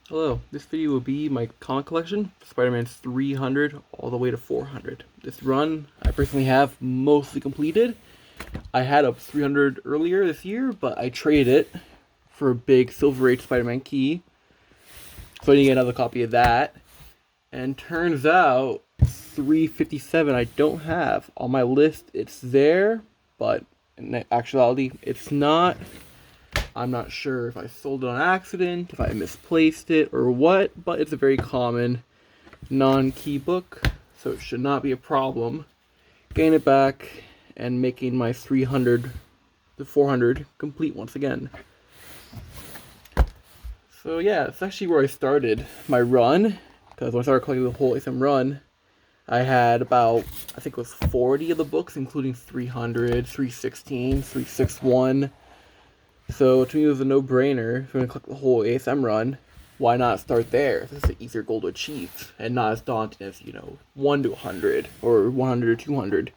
Hello, this video will be my comic collection, Spider-Man 300 all the way to 400. This run I personally have mostly completed. I had a 300 earlier this year, but I traded it for a big Silver Age Spider-Man key. So I need to get another copy of that. And turns out 357 I don't have. On my list it's there, but in actuality it's not. I'm not sure if I sold it on accident, if I misplaced it, or what, but it's a very common non-key book, so it should not be a problem getting it back and making my 300 to 400 complete once again. So yeah, it's actually where I started my run, because when I started collecting the whole ASM run, I had about, I think it was 40 of the books, including 300, 316, 361. So to me it was a no-brainer. If you're going to collect the whole ASM run, why not start there? This is an easier goal to achieve, and not as daunting as, 1 to 100, or 100 to 200.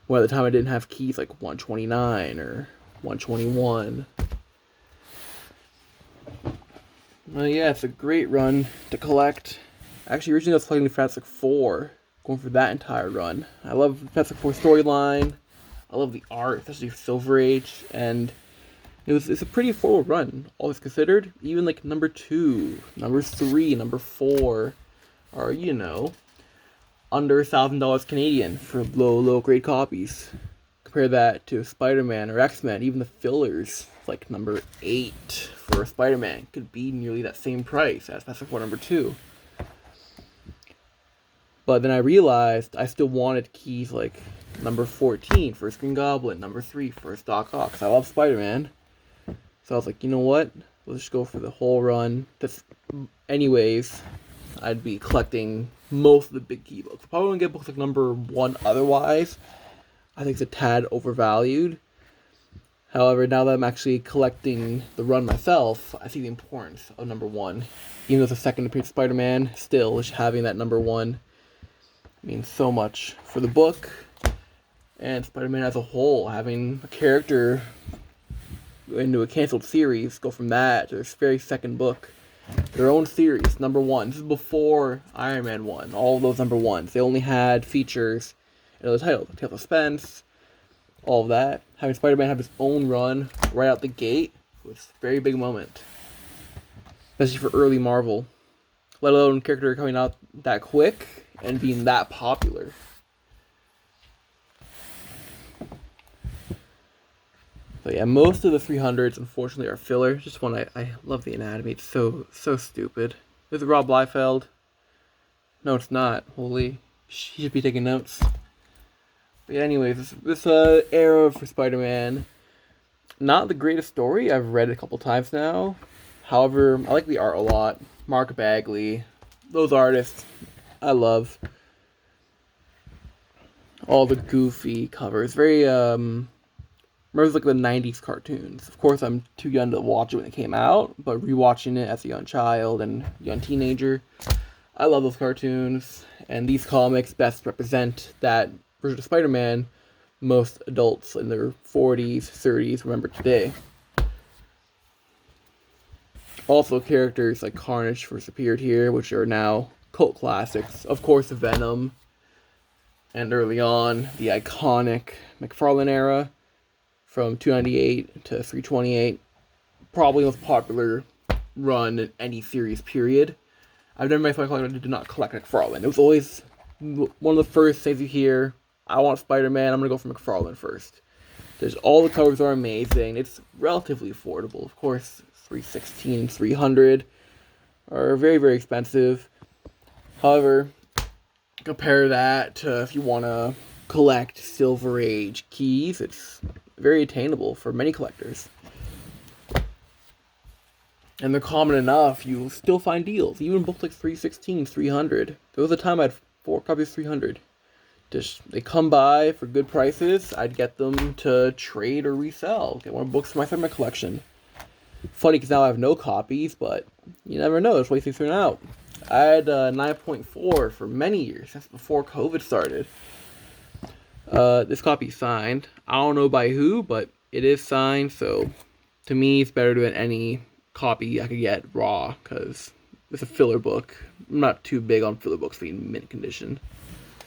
Well, at the time I didn't have keys like 129 or 121. Well, yeah, it's a great run to collect. Actually, originally I was collecting Fantastic Four, going for that entire run. I love Fantastic Four storyline. I love the art, especially Silver Age, and it's a pretty affordable run, all things considered. Even like number 2, number 3, number 4 are, under $1,000 Canadian for low grade copies. Compare that to Spider-Man or X-Men, even the fillers, like number 8 for Spider-Man, could be nearly that same price as Fantastic Four number 2. But then I realized I still wanted keys like number 14 for Green Goblin, number 3 for Doc Ock, 'cause I love Spider-Man. So I was like, you know what? Let's just go for the whole run. Anyways, I'd be collecting most of the big key books. Probably wouldn't get books like number 1 otherwise. I think it's a tad overvalued. However, now that I'm actually collecting the run myself, I see the importance of number 1. Even though it's a second appearance of Spider-Man, still just having that number 1 means so much for the book and Spider-Man as a whole. Having a character into a canceled series, go from that to this very second book, their own series, number 1. This is before Iron Man 1, all of those number 1s. They only had features in other titles, like Tales of Suspense, all of that. Having Spider-Man have his own run right out the gate was a very big moment, especially for early Marvel, let alone a character coming out that quick and being that popular. So yeah, most of the 300s unfortunately are filler. Just one I love the anatomy. It's so stupid. This is Rob Liefeld. No, it's not. Holy, he should be taking notes. But yeah, anyways, this era for Spider-Man, not the greatest story. I've read it a couple times now. However, I like the art a lot. Mark Bagley, those artists, I love. All the goofy covers, very remember like the 90s cartoons. Of course, I'm too young to watch it when it came out, but rewatching it as a young child and young teenager, I love those cartoons, and these comics best represent that version of Spider-Man most adults in their 40s, 30s remember today. Also, characters like Carnage first appeared here, which are now cult classics. Of course, Venom, and early on, the iconic McFarlane era, from 298 to 328, probably the most popular run in any series period. I've never met someone who did not collect McFarlane. It was always one of the first things you hear. I want Spider-Man, I'm going to go for McFarlane first. All the covers are amazing. It's relatively affordable. Of course, 316 and 300 are very, very expensive. However, compare that to if you want to collect Silver Age keys, it's very attainable for many collectors. And they're common enough, you'll still find deals. Even books like 316, 300. There was a time I had 4 copies of 300. They come by for good prices. I'd get them to trade or resell. Get more books for my Spider-Man collection. Funny because now I have no copies, but you never know. That's the way things turn out. I had 9.4 for many years. That's before COVID started. This copy's signed. I don't know by who, but it is signed, so to me it's better than any copy I could get raw, because it's a filler book. I'm not too big on filler books being mint condition.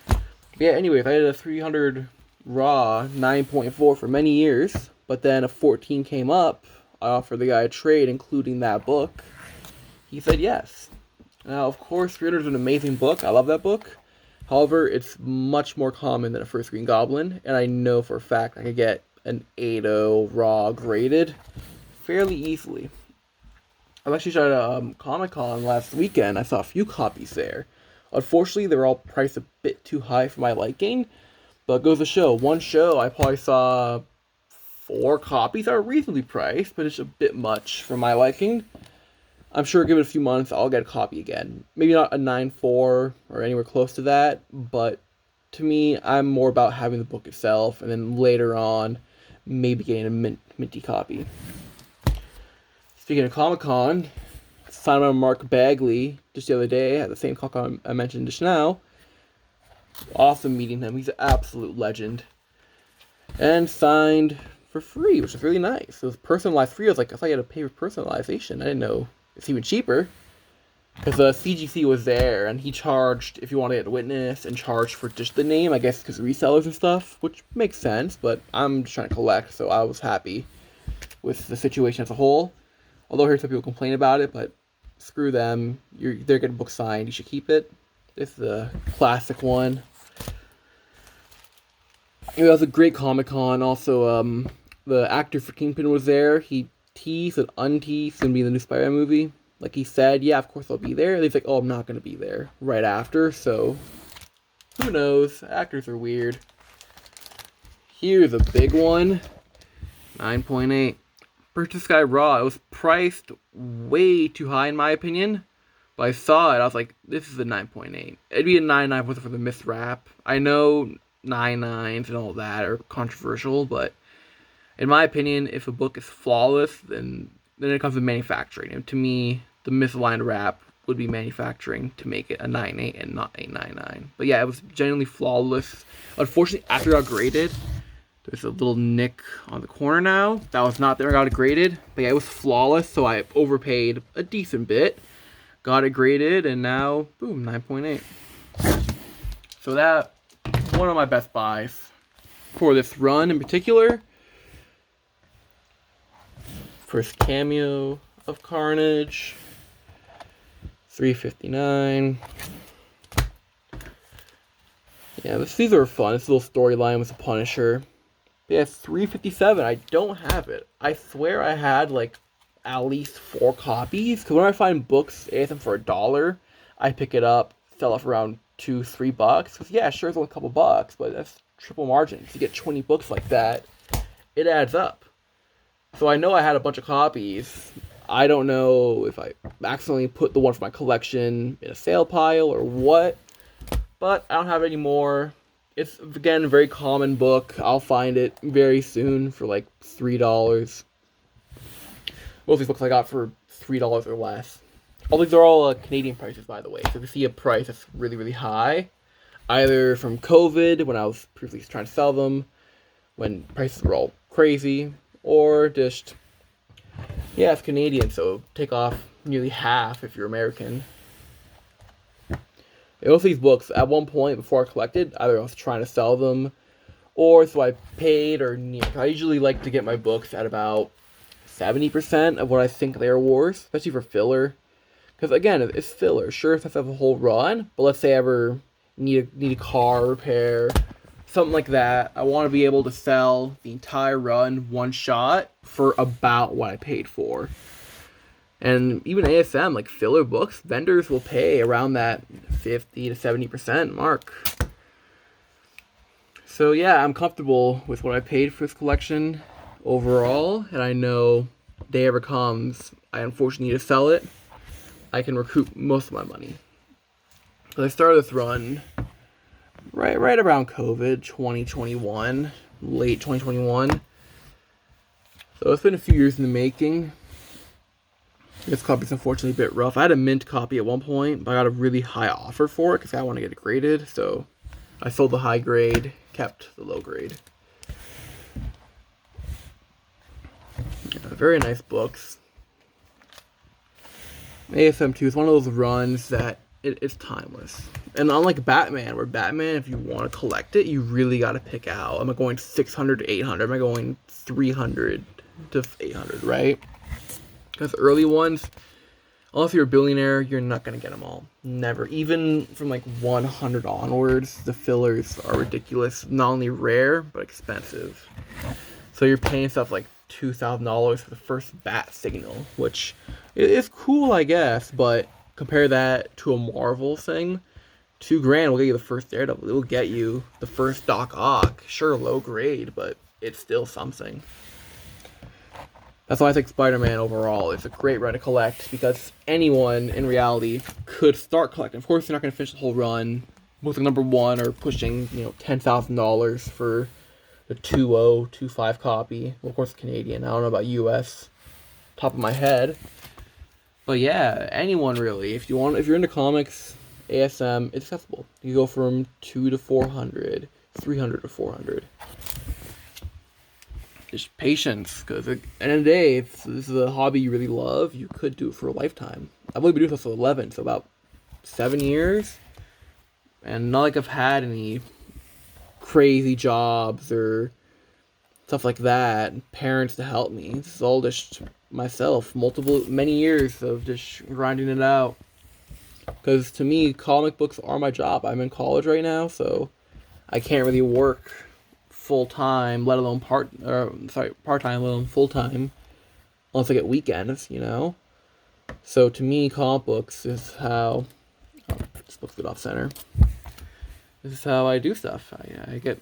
But yeah, anyways, I had a 300 raw 9.4 for many years, but then a 14 came up. I offered the guy a trade, including that book. He said yes. Now, of course, 300 is an amazing book. I love that book. However, it's much more common than a First Green Goblin, and I know for a fact I could get an 8.0 raw graded fairly easily. I actually shot at Comic-Con last weekend. I saw a few copies there. Unfortunately, they were all priced a bit too high for my liking, but it goes to show. One show, I probably saw 4 copies that are reasonably priced, but it's a bit much for my liking. I'm sure give it a few months, I'll get a copy again. Maybe not a 9.4 or anywhere close to that, but to me, I'm more about having the book itself, and then later on, maybe getting a minty copy. Speaking of Comic-Con, signed by Mark Bagley just the other day at the same Comic-Con I mentioned just now. Awesome meeting him. He's an absolute legend. And signed for free, which is really nice. It was personalized free. I was like, I thought you had to pay for personalization. I didn't know it's even cheaper. Because CGC was there, and he charged if you want to get a witness, and charged for just the name, I guess, because resellers and stuff, which makes sense, but I'm just trying to collect, so I was happy with the situation as a whole. Although I heard some people complain about it, but screw them. They're getting book signed. You should keep it. This is the classic one. It was a great Comic-Con. Also, the actor for Kingpin was there. He teased and unteased it's going to be in the new Spiderman movie. Like he said, yeah, of course I'll be there. And he's like, oh, I'm not going to be there right after. So, who knows? Actors are weird. Here's a big one. 9.8. Purchase Sky Raw. It was priced way too high in my opinion. But I saw it. I was like, this is a 9.8. It'd be a 9.9 for the myth wrap. I know 9.9s and all that are controversial, but in my opinion, if a book is flawless, then it comes with manufacturing. And to me, the misaligned wrap would be manufacturing to make it a 9.8 and not a 9.9. But yeah, it was genuinely flawless. Unfortunately, after it got graded, there's a little nick on the corner now. That was not there. I got it graded. But yeah, it was flawless, so I overpaid a decent bit. Got it graded, and now, boom, 9.8. So that, one of my best buys for this run in particular. First cameo of Carnage. $3.59. Yeah, these are fun. This little storyline with the Punisher. Yeah, $3.57. I don't have it. I swear I had like at least 4 copies. Because when I find books, anything for $1, I pick it up, sell it for around $2-3. Because yeah, sure, it's only a couple bucks, but that's triple margins. You get 20 books like that, it adds up. So I know I had a bunch of copies. I don't know if I accidentally put the one for my collection in a sale pile or what, but I don't have it anymore. It's, again, a very common book. I'll find it very soon for like $3. Most of these books I got for $3 or less. All these are all Canadian prices, by the way. So if you see a price that's really, really high, either from COVID, when I was previously trying to sell them, when prices were all crazy, or just, yeah, it's Canadian, so take off nearly half if you're American. Most of these books, at one point before I collected, either I was trying to sell them, or so I paid, or I usually like to get my books at about 70% of what I think they are worth, especially for filler. Because again, it's filler. Sure, it has to have a whole run, but let's say I ever need a car repair, something like that. I want to be able to sell the entire run one shot for about what I paid for. And even ASM, like filler books, vendors will pay around that 50 to 70% mark. So yeah, I'm comfortable with what I paid for this collection overall, and I know day ever comes, I unfortunately need to sell it, I can recoup most of my money. So I started this run right around COVID, 2021, late 2021. So it's been a few years in the making. This copy's unfortunately a bit rough. I had a mint copy at one point, but I got a really high offer for it because I want to get it graded. So I sold the high grade, kept the low grade. Yeah, very nice books. ASM 2 is one of those runs that it's timeless. And unlike Batman, where Batman, if you want to collect it, you really got to pick out. Am I going 600 to 800? Am I going 300 to 800, right? Because early ones, unless you're a billionaire, you're not going to get them all. Never. Even from like 100 onwards, the fillers are ridiculous. Not only rare, but expensive. So you're paying stuff like $2,000 for the first bat signal, which is cool, I guess, but compare that to a Marvel thing. $2,000 will get you the first Daredevil. It will get you the first Doc Ock. Sure, low grade, but it's still something. That's why I think Spider-Man overall is a great run to collect, because anyone in reality could start collecting. Of course, you're not going to finish the whole run with the number 1 or pushing, $10,000 for the 2.0, 2.5 copy. Well, of course, Canadian. I don't know about US. Top of my head. But yeah, anyone really. If you're into comics, ASM, it's accessible. You go from 2 to 400, 300 to 400. Just patience, because at the end of the day, if this is a hobby you really love, you could do it for a lifetime. I've only been doing this for 11, so about 7 years. And not like I've had any crazy jobs or stuff like that, parents to help me. This is all just myself, many years of just grinding it out. Because to me, comic books are my job. I'm in college right now, so I can't really work full-time, let alone part-time, let alone full-time, unless I get weekends, So to me, comic books is how... Oh, this book's good off center. This is how I do stuff. I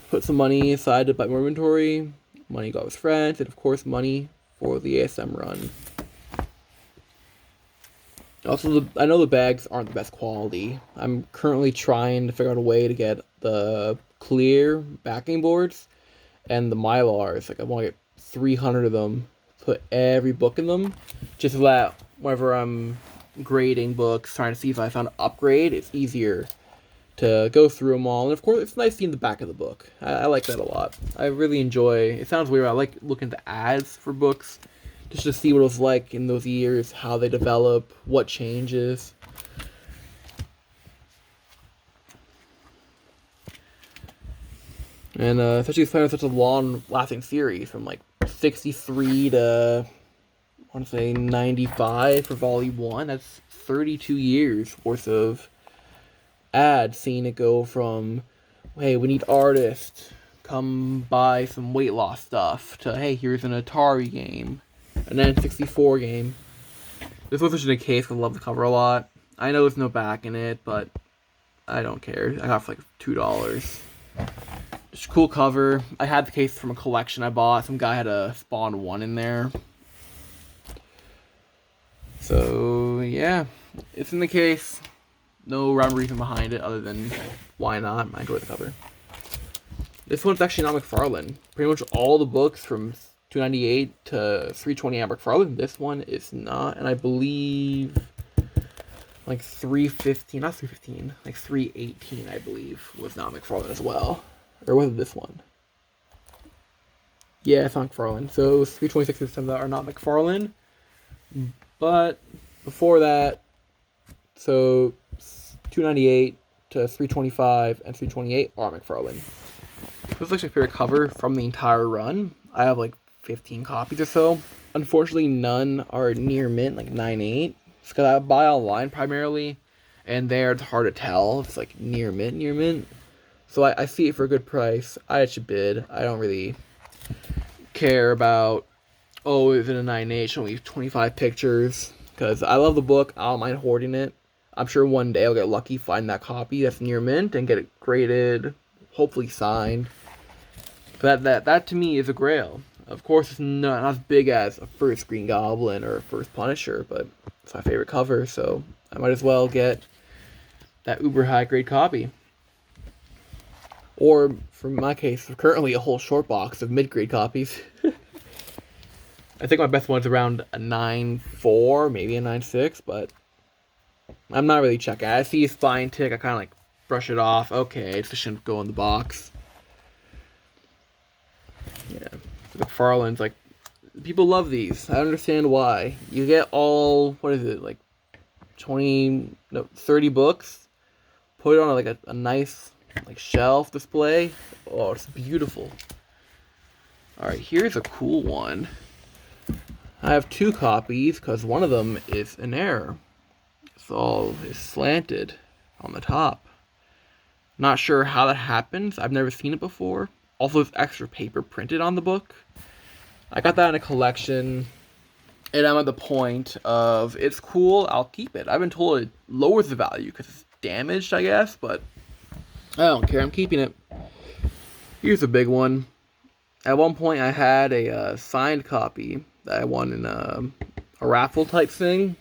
put some money aside to buy more inventory, money go with friends, and of course money for the ASM run. Also, I know the bags aren't the best quality. I'm currently trying to figure out a way to get the clear backing boards and the Mylars. Like, I want to get 300 of them, put every book in them, just so that whenever I'm grading books, trying to see if I found an upgrade, it's easier to go through them all. And of course, it's nice seeing the back of the book. I like that a lot. I really enjoy, it sounds weird, I like looking at the ads for books, just to see what it was like in those years, how they develop, what changes. And especially playing such a long-lasting series, from like 63 to, I want to say 95 for Volume 1. That's 32 years worth of ads, seeing it go from, hey, we need artists, come buy some weight loss stuff, to, hey, here's an Atari game, an N64 game. This was such a case because I love the cover a lot. I know there's no back in it, but I don't care. I got it for like $2. Just a cool cover. I had the case from a collection I bought. Some guy had a Spawn 1 in there. So, yeah. It's in the case. No rhyme or reason behind it other than why not. I enjoy the cover. This one's actually not McFarlane. Pretty much all the books from 298 to 320 are McFarlane. This one is not, and I believe like 315, not 315, like 318, I believe, was not McFarlane as well. Or was it this one? Yeah, it's not McFarlane. So it was 326 and some that are not McFarlane. But before that, so 298 to 325 and 328 are McFarlane. This is like my favorite cover from the entire run. I have like 15 copies or so. Unfortunately, none are near mint, like 9.8. It's because I buy online primarily, and there it's hard to tell. It's like near mint. So I see it for a good price. I should bid. I don't really care about, oh, is it a 9.8? Show me 25 pictures. Because I love the book. I don't mind hoarding it. I'm sure one day I'll get lucky, find that copy that's near mint, and get it graded, hopefully signed. But that to me is a grail. Of course, it's not as big as a first Green Goblin or a first Punisher, but it's my favorite cover, so I might as well get that uber high grade copy. Or, for my case, currently a whole short box of mid grade copies. I think my best one's around a 9.4, maybe a 9.6, but I'm not really checking. I see a spine tick, I kind of like brush it off. Okay, it shouldn't go in the box. Yeah, McFarlane's like People love these. I understand why. You get all, what is it, like 20, no, 30 books, put it on like a nice like shelf display. Oh, it's beautiful. Alright, here's a cool one. I have 2 copies because one of them is an error. It's slanted on the top. Not sure how that happens. I've never seen it before. Also, there's extra paper printed on the book. I got that in a collection, and I'm at the point of, it's cool, I'll keep it. I've been told it lowers the value because it's damaged, I guess, but I don't care, I'm keeping it. Here's a big one. At one point, I had a signed copy that I won in a raffle type thing.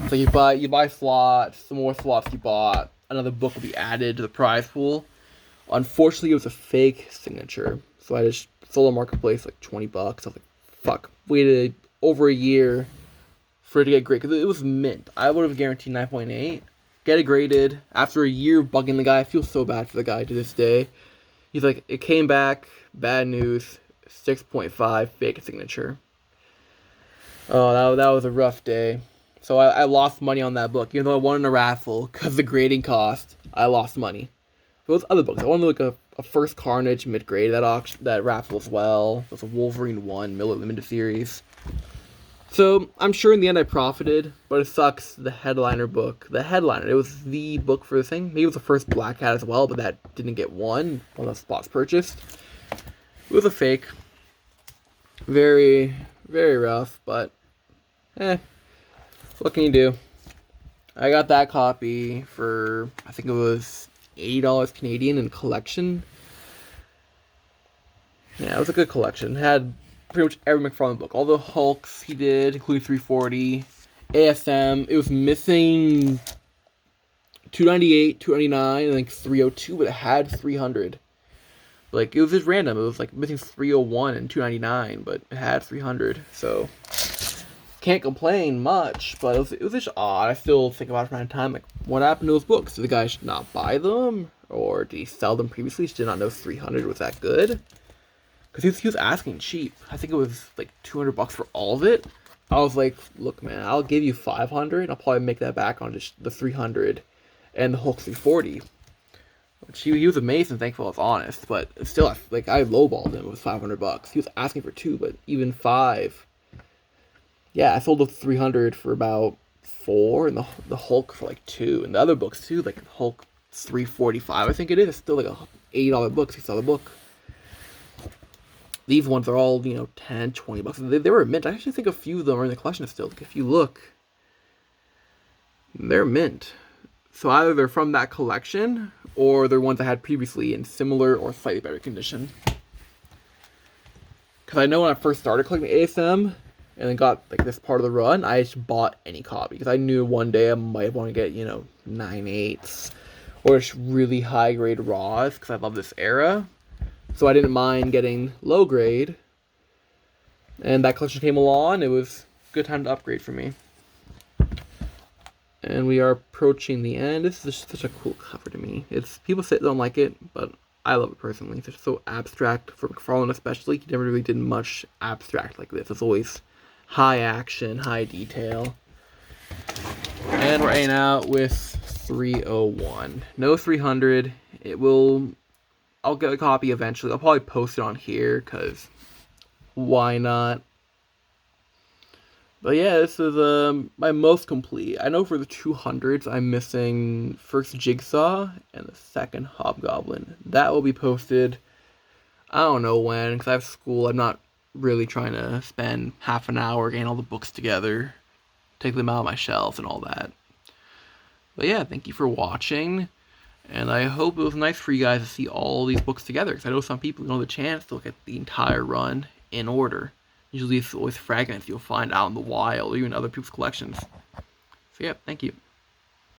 So you buy slots, the more slots you bought, another book will be added to the prize pool. Unfortunately, it was a fake signature, so I just sold on Marketplace like $20. I was like, fuck. Waited over a year for it to get graded, because it was mint. I would have guaranteed 9.8. Get it graded. After a year bugging the guy, I feel so bad for the guy to this day. He's like, it came back, bad news, 6.5, fake signature. Oh, that was a rough day. So I lost money on that book, even though I won in a raffle, because the grading cost, I lost money. Those other books, I won like a First Carnage mid-grade that raffle as well. There's a Wolverine 1 Miller Limited Series. So I'm sure in the end I profited, but it sucks. The headliner book, it was the book for the thing. Maybe it was the first Black Hat as well, but that didn't get one the spots purchased. It was a fake. Very, very rough, but what can you do? I got that copy for, I think it was $80 Canadian in collection. Yeah, it was a good collection. It had pretty much every McFarlane book. All the Hulks he did, including 340. ASM, it was missing 298, 299, and like 302, but it had 300. Like, it was just random. It was like missing 301 and 299, but it had 300. So, can't complain much, but it was just odd. I still think about it from time to time. Like, what happened to those books? Did the guy not buy them? Or did he sell them previously? Did not know 300 was that good? Because he was asking cheap. I think it was like $200 for all of it. I was like, look, man, I'll give you 500. I'll probably make that back on just the 300 and the Hulk 340. Which he was amazed and thankful I was honest, but still, like, I lowballed him with $500. He was asking for 2, but even 5. Yeah, I sold the 300 for about 4, and the Hulk for like 2, and the other books too, like Hulk 345, I think it is. It's still like a $80 book. So you saw the book. These ones are all, $10, $20. They were mint. I actually think a few of them are in the collection still. Like, if you look, they're mint. So either they're from that collection, or they're ones I had previously in similar or slightly better condition. Because I know when I first started collecting ASM, and then got like this part of the run, I just bought any copy. Because I knew one day I might want to get, 9/8s, or just really high grade raws, because I love this era. So I didn't mind getting low grade. And that collection came along. It was a good time to upgrade for me. And we are approaching the end. This is just such a cool cover to me. People say they don't like it, but I love it personally. It's just so abstract, for McFarlane especially. He never really did much abstract like this. It's always high action, high detail. And we're ending out with 301. No 300. I'll get a copy eventually. I'll probably post it on here, because why not? But yeah, this is my most complete. I know for the 200s, I'm missing first Jigsaw and the second Hobgoblin. That will be posted, I don't know when, because I have school. I'm not really trying to spend half an hour getting all the books together, take them out of my shelves and all that. But yeah, thank you for watching. And I hope it was nice for you guys to see all these books together, because I know some people don't have the chance to look at the entire run in order. Usually it's always fragments you'll find out in the wild, or even other people's collections. So yeah, thank you.